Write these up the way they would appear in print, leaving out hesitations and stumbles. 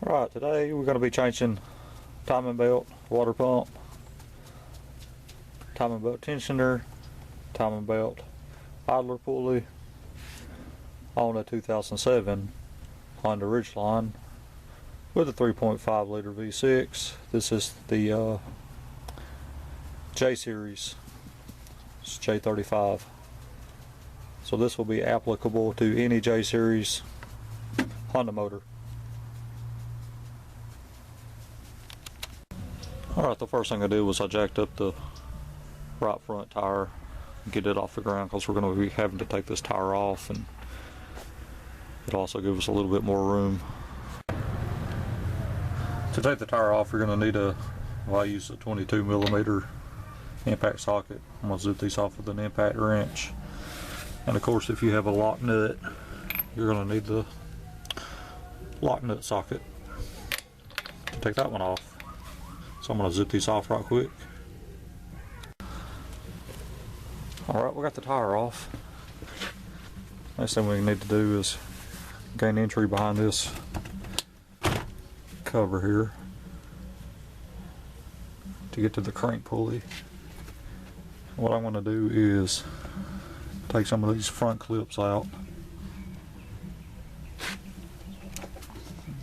Alright, today we're going to be changing timing belt, water pump, timing belt tensioner, timing belt idler pulley on a 2007 Honda Ridgeline with a 3.5 liter V6. This is the J series, it's J35. So this will be applicable to any J series Honda motor. Alright, the first thing I did was I jacked up the right front tire and get it off the ground, because we're going to be having to take this tire off, and it'll also give us a little bit more room. To take the tire off, you're going to need I use a 22mm impact socket. I'm going to zip these off with an impact wrench. And of course, if you have a lock nut, you're going to need the lock nut socket to take that one off. So I'm going to zip these off right quick. Alright, we got the tire off. Next thing we need to do is gain entry behind this cover here to get to the crank pulley. What I'm going to do is take some of these front clips out.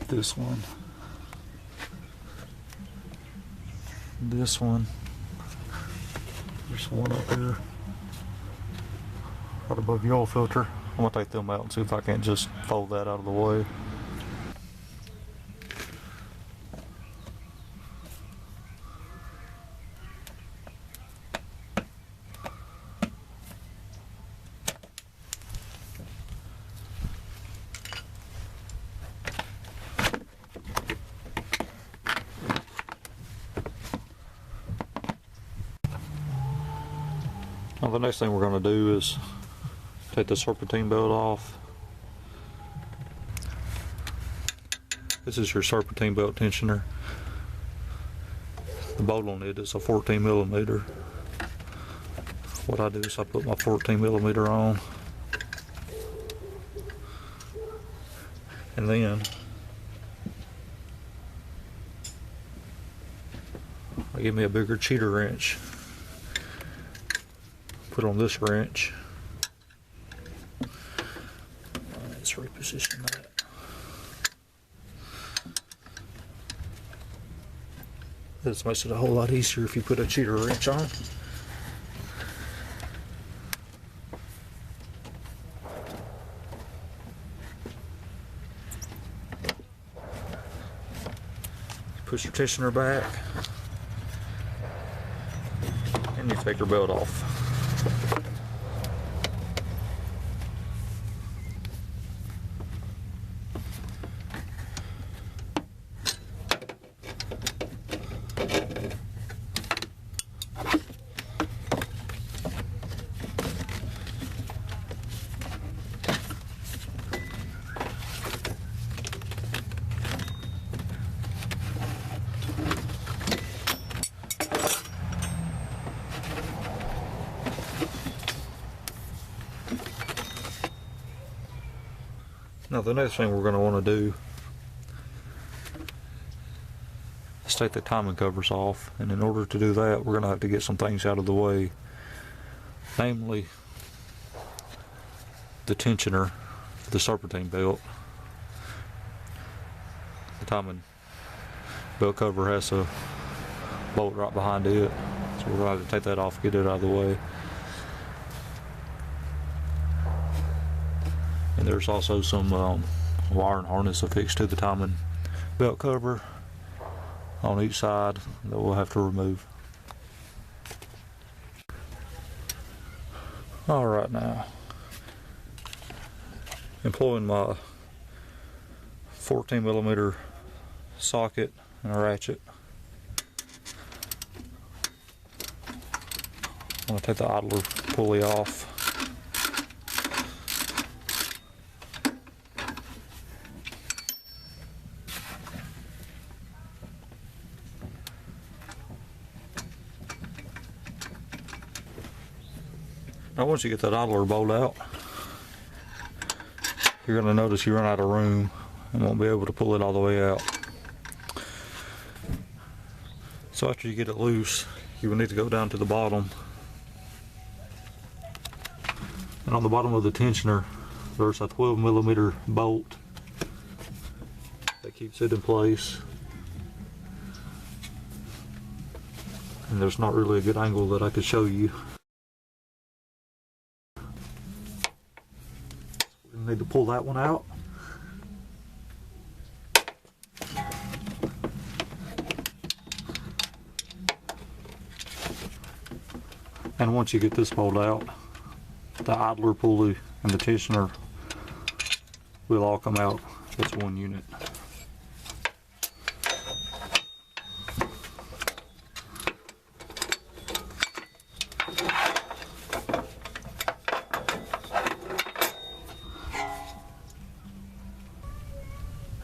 This one. This one. There's one up here right above the oil filter. I'm going to take them out and see if I can't just fold that out of the way. Now the next thing we're going to do is take the serpentine belt off. This is your serpentine belt tensioner. The bolt on it is a 14mm. What I do is I put my 14mm on, and then I give me a bigger cheater wrench. Put on this wrench. Let's reposition that. This makes it a whole lot easier if you put a cheater wrench on. Push your tensioner back, and you take your belt off. Now the next thing we're going to want to do is take the timing covers off, and in order to do that we're going to have to get some things out of the way, namely the tensioner, the serpentine belt. The timing belt cover has a bolt right behind it, so we're going to have to take that off, get it out of the way. And there's also some wire and harness affixed to the timing belt cover on each side that we'll have to remove. Alright, now employing my 14mm socket and a ratchet, I'm going to take the idler pulley off. Now once you get that idler bolt out, you're going to notice you run out of room and won't be able to pull it all the way out. So after you get it loose, you will need to go down to the bottom. And on the bottom of the tensioner, there's a 12mm bolt that keeps it in place. And there's not really a good angle that I could show you. We need to pull that one out. And once you get this pulled out, the idler pulley and the tensioner will all come out as one unit.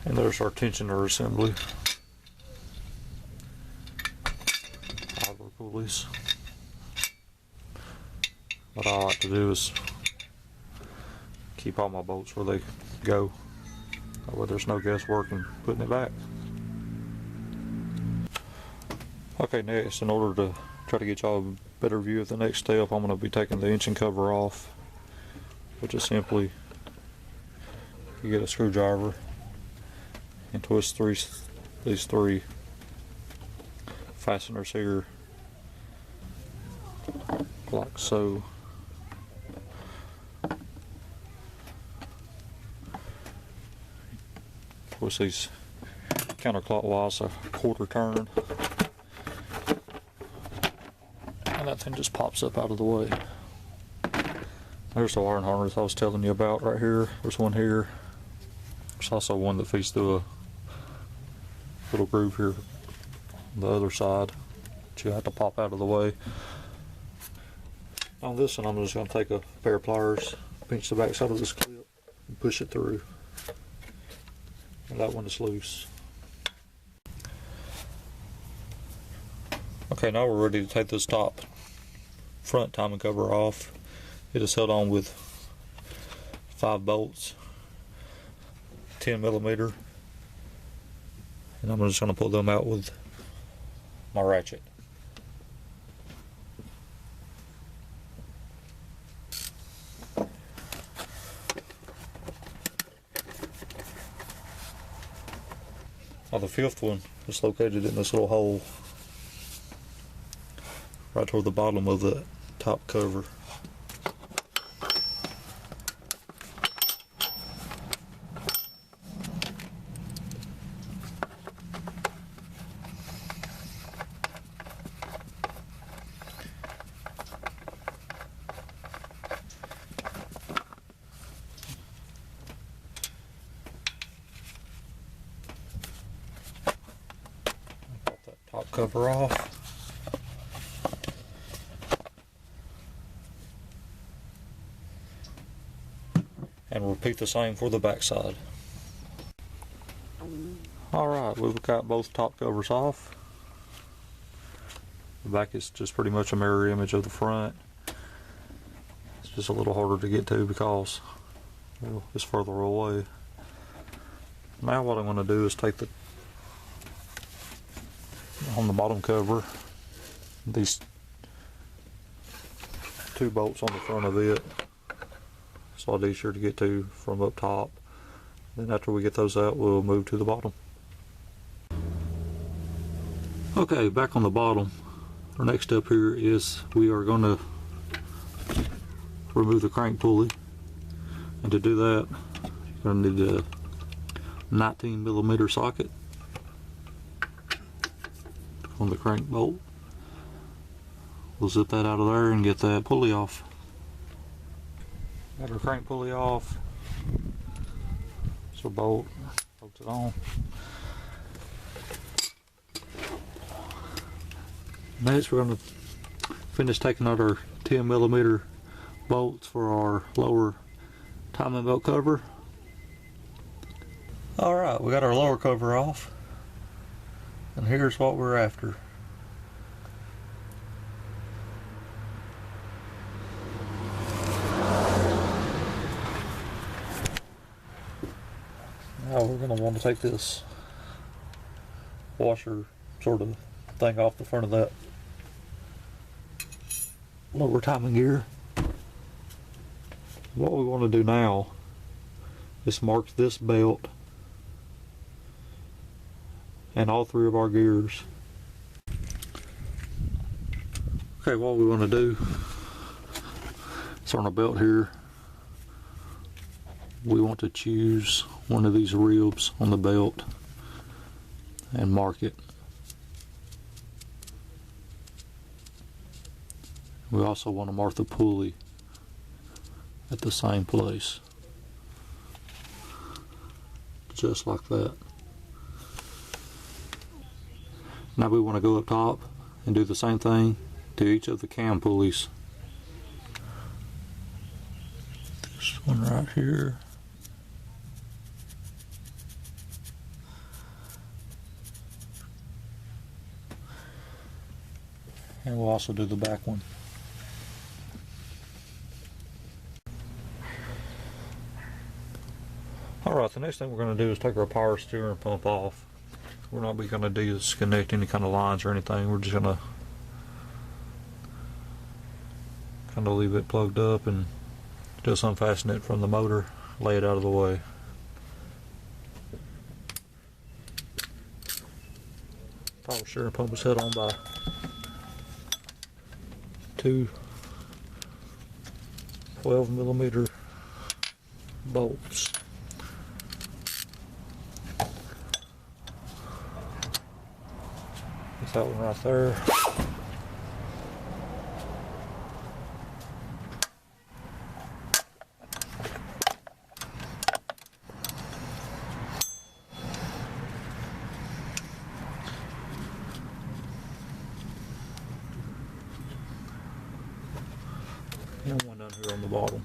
And there's our tensioner assembly. Idler pulleys. What I like to do is keep all my bolts where they go. That way there's no guesswork in putting it back. Okay, next, in order to try to get y'all a better view of the next step, I'm going to be taking the engine cover off, which is simply you get a screwdriver and twist these three fasteners here, like so. Twist these counterclockwise a quarter turn, and that thing just pops up out of the way. There's the wiring harness I was telling you about right here. There's one here. There's also one that feeds through a little groove here on the other side that you have to pop out of the way. On this one, I'm just going to take a pair of pliers, pinch the back side of this clip, and push it through. And that one is loose. Okay, now we're ready to take this top front timing cover off. It is held on with 5 bolts, 10mm, and I'm just going to pull them out with my ratchet. Now the 5th one is located in this little hole right toward the bottom of the top cover. Top cover off. And repeat the same for the back side. Alright, we've got both top covers off. The back is just pretty much a mirror image of the front. It's just a little harder to get to because, well, it's further away. Now what I'm going to do is take on the bottom cover, these 2 bolts on the front of it. It's a lot easier to get to from up top. Then after we get those out, we'll move to the bottom. Okay, back on the bottom, our next step here is we are going to remove the crank pulley. And to do that, you're going to need a 19mm socket on the crank bolt. We'll zip that out of there and get that pulley off. Got our crank pulley off. So bolt it on. Next we're going to finish taking out our 10mm bolts for our lower timing belt cover. Alright, we got our lower cover off. And here's what we're after. Now we're going to want to take this washer, sort of thing off the front of that lower timing gear. What we want to do now is mark this belt and all three of our gears. Okay, what we want to do is on our belt here, we want to choose one of these ribs on the belt and mark it. We also want to mark the pulley at the same place, just like that. Now we want to go up top and do the same thing to each of the cam pulleys. This one right here. And we'll also do the back one. Alright, the next thing we're going to do is take our power steering pump off. We're not going to disconnect any kind of lines or anything. We're just going to kind of leave it plugged up and just unfasten it from the motor, lay it out of the way. Power steering pump is held on by two 12mm bolts. That's that one right there. And one down here on the bottom.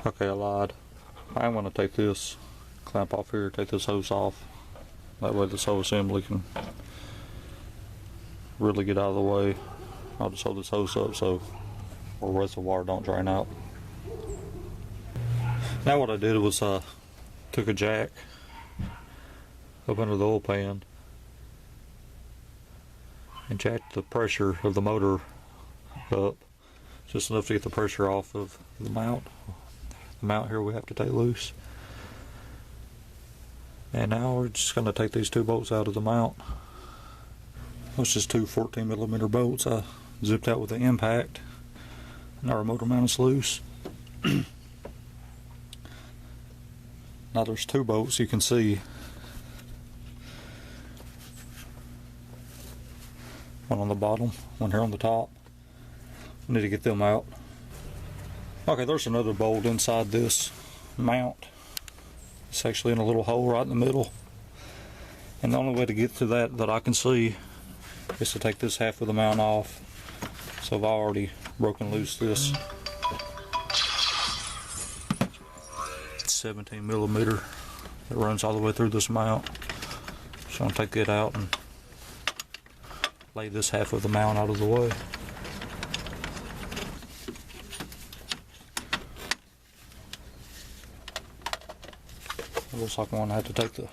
Okay, I lied. I'm going to take this clamp off here, take this hose off. That way this whole assembly can really get out of the way. I'll just hold this hose up so our reservoir don't drain out. Now what I did was took a jack up under the oil pan and jacked the pressure of the motor up just enough to get the pressure off of the mount. The mount here we have to take loose. And now we're just going to take these two bolts out of the mount. It's just two 14mm bolts I zipped out with the impact. Now our motor mount is loose. Now there's two bolts you can see. One on the bottom, one here on the top. I need to get them out. Okay, there's another bolt inside this mount. It's actually in a little hole right in the middle. And the only way to get to that I can see is to take this half of the mount off. So I've already broken loose this 17mm that runs all the way through this mount. So I'm going to take it out and lay this half of the mount out of the way. It looks like I'm going to have to take the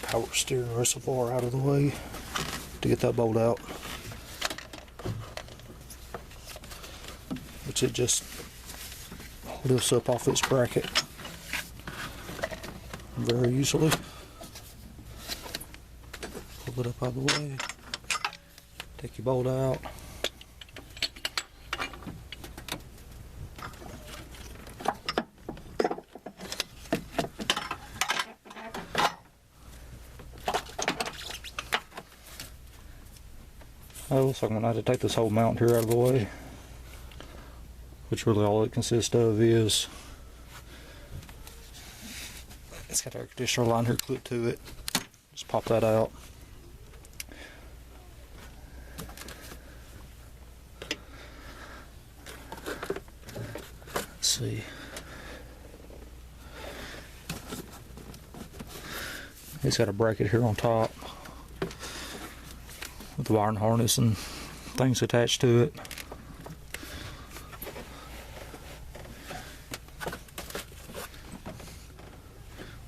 power steering reservoir out of the way to get that bolt out, which it just lifts up off its bracket very easily. Pull it up out of the way, take your bolt out. Oh, so I'm going to have to take this whole mount here out of the way, which really all it consists of is, it's got an air conditioner line here clipped to it. Just pop that out. see. It's got a bracket here on top with the wiring harness and things attached to it.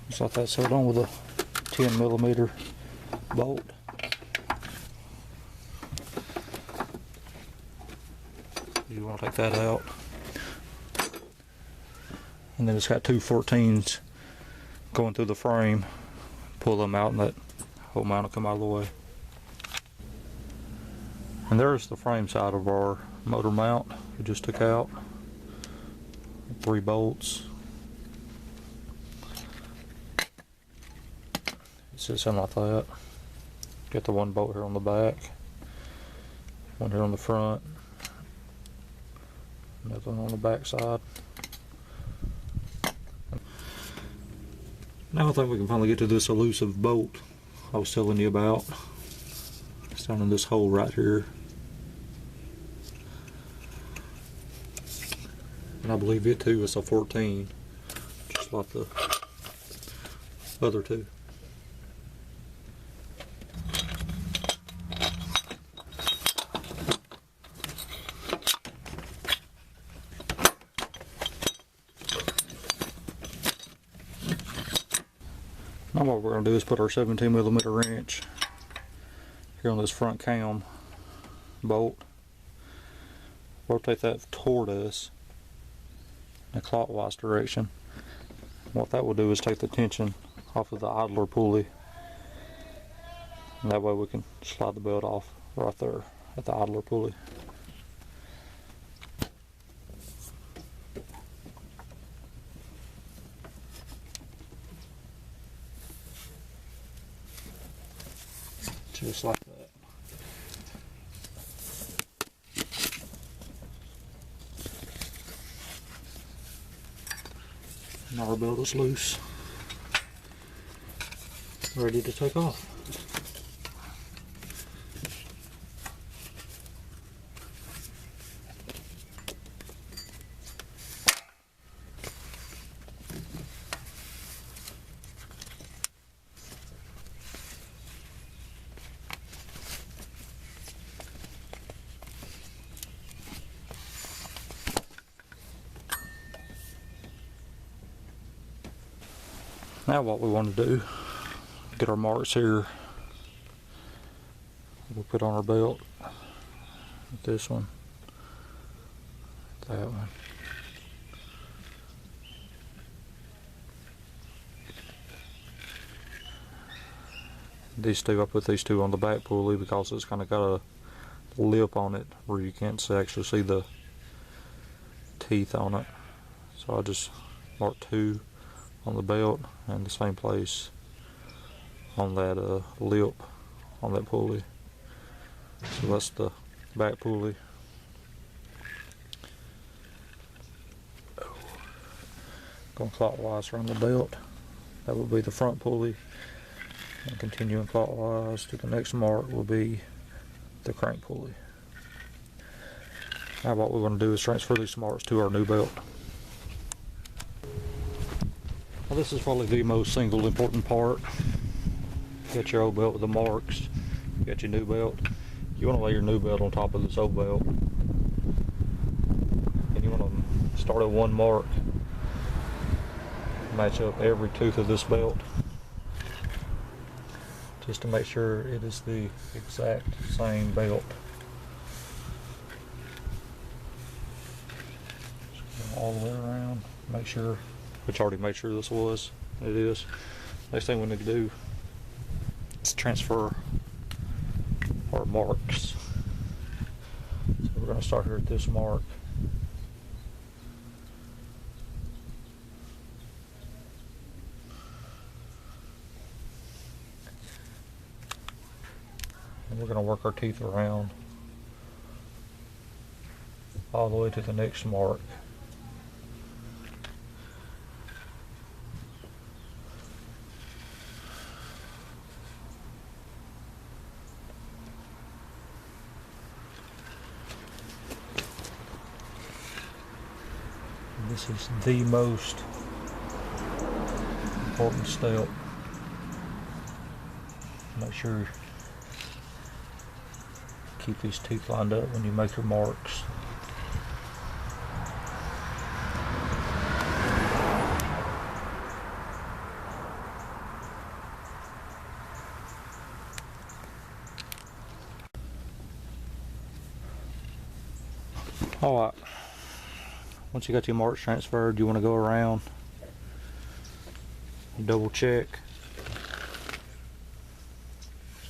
Just like that, sewed on with a 10mm bolt. You want to take that out. And then it's got two 14s going through the frame. Pull them out and that whole mount will come out of the way. And there's the frame side of our motor mount we just took out. 3 bolts. It sits in like that. Got the 1 bolt here on the back, 1 here on the front, another one on the back side. Now I think we can finally get to this elusive bolt I was telling you about. It's down in this hole right here. And I believe it too is a 14, just like the other two. Now what we're going to do is put our 17mm wrench here on this front cam bolt. Rotate that toward us in a clockwise direction. What that will do is take the tension off of the idler pulley, and that way we can slide the belt off right there at the idler pulley. Just like that. Now our belt is loose, ready to take off. Now what we want to do, get our marks here. We'll put on our belt. This one, that one. These two, I put these two on the back pulley because it's kind of got a lip on it where you can't actually see the teeth on it. So I just mark 2 on the belt and the same place on that lip on that pulley. So that's the back pulley. Going clockwise around the belt, that will be the front pulley, and continuing clockwise to the next mark will be the crank pulley. Now what we're going to do is transfer these marks to our new belt. Now this is probably the most single important part. You got your old belt with the marks, you got your new belt. You want to lay your new belt on top of this old belt, and you want to start at 1 mark, match up every tooth of this belt, just to make sure it is the exact same belt. Just go all the way around, make sure. Which I already made sure this was. It is. Next thing we need to do is transfer our marks. So we're going to start here at this mark. And we're going to work our teeth around all the way to the next mark. This is the most important step. Make sure you keep these teeth lined up when you make your marks. Alright, once you got your marks transferred, you want to go around and double check.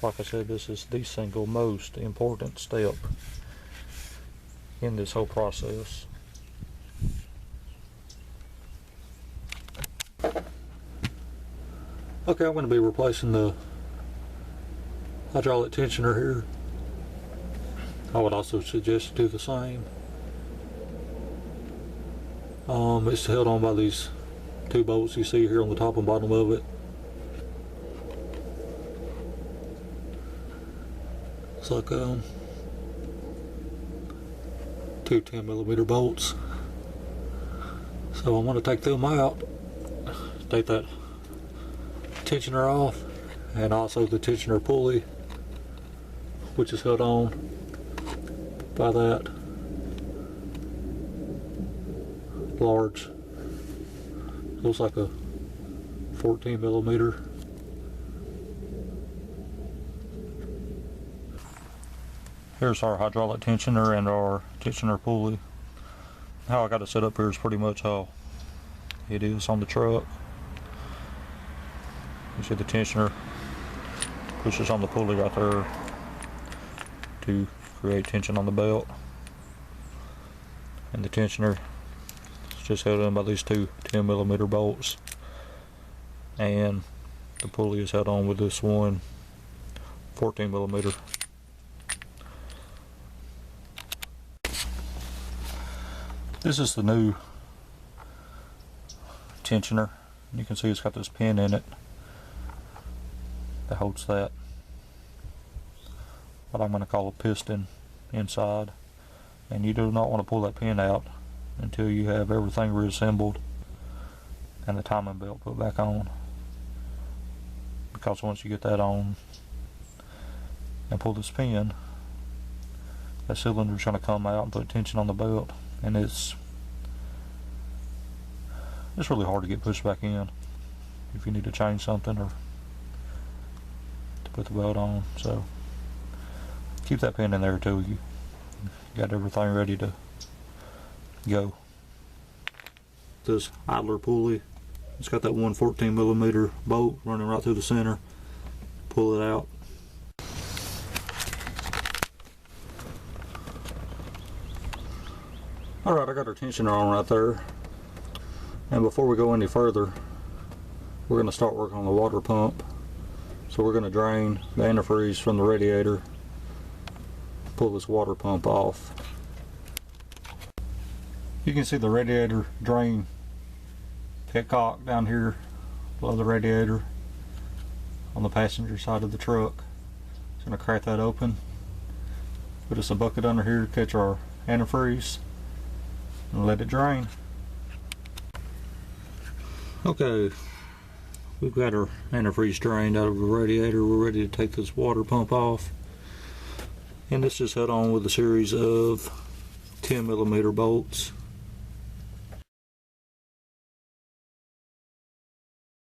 Like I said, this is the single most important step in this whole process. Okay, I'm going to be replacing the hydraulic tensioner here. I would also suggest do the same. It's held on by these two bolts you see here on the top and bottom of it. It's like two 10mm bolts. So I'm going to take them out, take that tensioner off, and also the tensioner pulley, which is held on by that large, looks like a 14mm. Here's our hydraulic tensioner and our tensioner pulley. How I got it set up here is pretty much how it is on the truck. You see the tensioner pushes on the pulley right there to create tension on the belt, and the tensioner is just held on by these two 10mm bolts, and the pulley is held on with this one 14mm. This is the new tensioner. You can see it's got this pin in it that holds that, what I'm going to call a piston, inside, and you do not want to pull that pin out until you have everything reassembled and the timing belt put back on, because once you get that on and pull this pin, that cylinder is going to come out and put tension on the belt, and it's really hard to get pushed back in if you need to change something or to put the belt on. So keep that pin in there till you got everything ready to go. This idler pulley, it's got that one 14mm bolt running right through the center. Pull it out. Alright, I got our tensioner on right there, and before we go any further, we're going to start working on the water pump. So we're going to drain the antifreeze from the radiator, pull this water pump off. You can see the radiator drain petcock down here below the radiator on the passenger side of the truck. Just going to crack that open, put us a bucket under here to catch our antifreeze, and let it drain. Okay, we've got our antifreeze drained out of the radiator. We're ready to take this water pump off, and this is held on with a series of 10mm bolts.